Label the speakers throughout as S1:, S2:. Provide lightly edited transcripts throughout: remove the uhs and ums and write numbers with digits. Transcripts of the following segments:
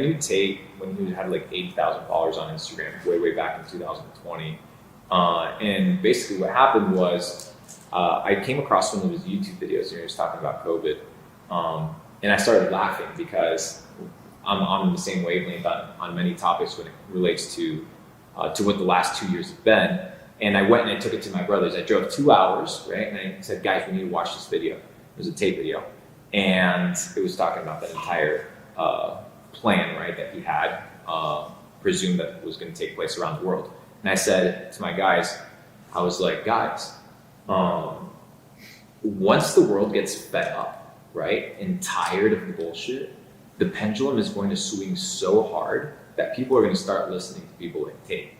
S1: knew Tate when he had like 80,000 followers on Instagram way back in 2020. And basically what happened was I came across one of his YouTube videos and he was talking about COVID. And I started laughing because I'm on the same wavelength on many topics when it relates to what the last 2 years have been. And I went and I took it to my brothers. I drove 2 hours, right? And I said, guys, we need to watch this video. It was a TATE video. And it was talking about the entire plan, right, that he had, presumed that was going to take place around the world. And I said to my guys, I was like, guys, once the world gets fed up, right, and tired of the bullshit, the pendulum is going to swing so hard that people are going to start listening to people like Tate.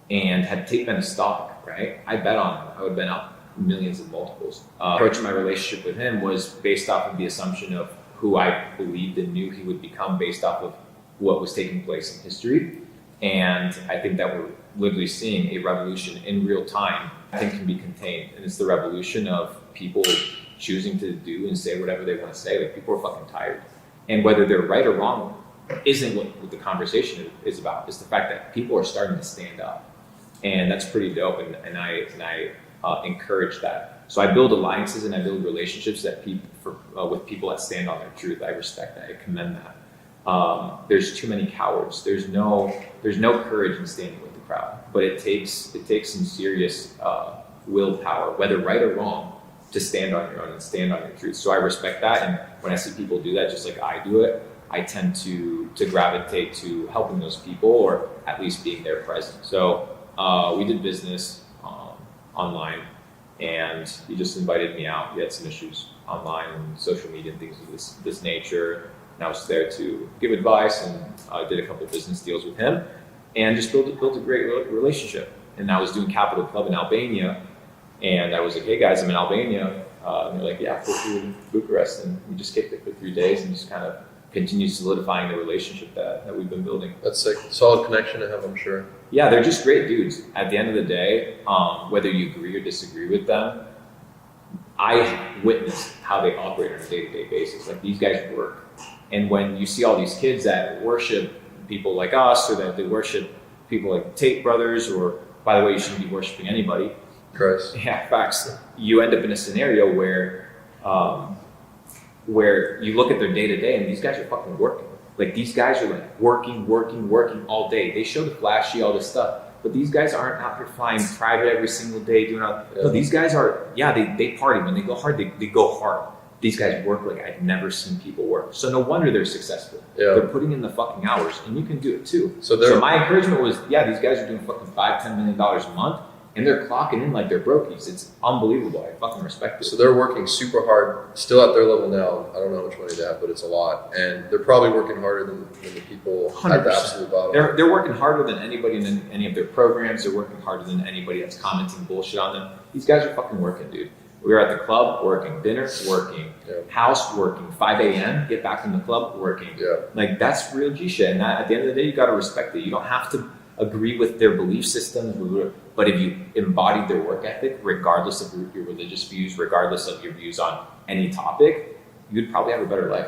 S1: And had Tate been a stock, right, I bet on him. I would have been up millions of multiples. Approaching my relationship with him was based off of the assumption of who I believed and knew he would become based off of what was taking place in history. And I think that we're literally seeing a revolution in real time I think can be contained. And it's the revolution of people choosing to do and say whatever they want to say. Like, people are fucking tired. And whether they're right or wrong isn't what the conversation is about. It's the fact that people are starting to stand up. And that's pretty dope. And I encourage that. So I build alliances and I build relationships that with people that stand on their truth. I respect that. I commend that. There's too many cowards. There's no courage in standing with the crowd. But it takes some serious willpower, whether right or wrong, to stand on your own and stand on your truth. So I respect that. And when I see people do that, just like I do it, I tend to gravitate to helping those people or at least being there present. So we did business online, and he just invited me out. He had some issues online and social media and things of this nature. And I was there to give advice, and I did a couple of business deals with him and just built a great relationship. And I was doing Capital Club in Albania, and I was like, hey guys, I'm in Albania. And they're like, yeah, go through Bucharest. And we just kicked it for 3 days and just kind of continued solidifying the relationship that we've been building.
S2: That's sick. Solid connection to have, I'm sure.
S1: Yeah, they're just great dudes. At the end of the day, whether you agree or disagree with them, I witnessed how they operate on a day-to-day basis. Like, these guys work. And when you see all these kids that worship people like us, or that they worship people like Tate brothers, or, by the way, you shouldn't be worshiping anybody.
S2: Christ.
S1: Yeah, facts. You end up in a scenario where you look at their day-to-day and these guys are fucking working. Like, these guys are like working all day. They show the flashy, all this stuff, but these guys aren't out here flying private every single day doing all. Yeah. No, these guys are, they party. When they go hard, they go hard. These guys work like I've never seen people work. So no wonder they're successful. Yeah. They're putting in the fucking hours, and you can do it too. So my encouragement was, these guys are doing fucking $5-10 million a month, and they're clocking in like they're brokies. It's unbelievable. I fucking respect it.
S2: So they're working super hard, still at their level now. I don't know how much money they have, but it's a lot. And they're probably working harder than the people 100%. At the absolute bottom.
S1: They're working harder than anybody in any of their programs. They're working harder than anybody that's commenting bullshit on them. These guys are fucking working, dude. We were at the club, working. Dinner, working. Yeah. House, working. 5 a.m., get back in the club, working. Yeah. Like, that's real G shit. And at the end of the day, you got to respect it. You don't have to agree with their belief systems, but if you embodied their work ethic, regardless of your religious views, regardless of your views on any topic, you'd probably have a better life.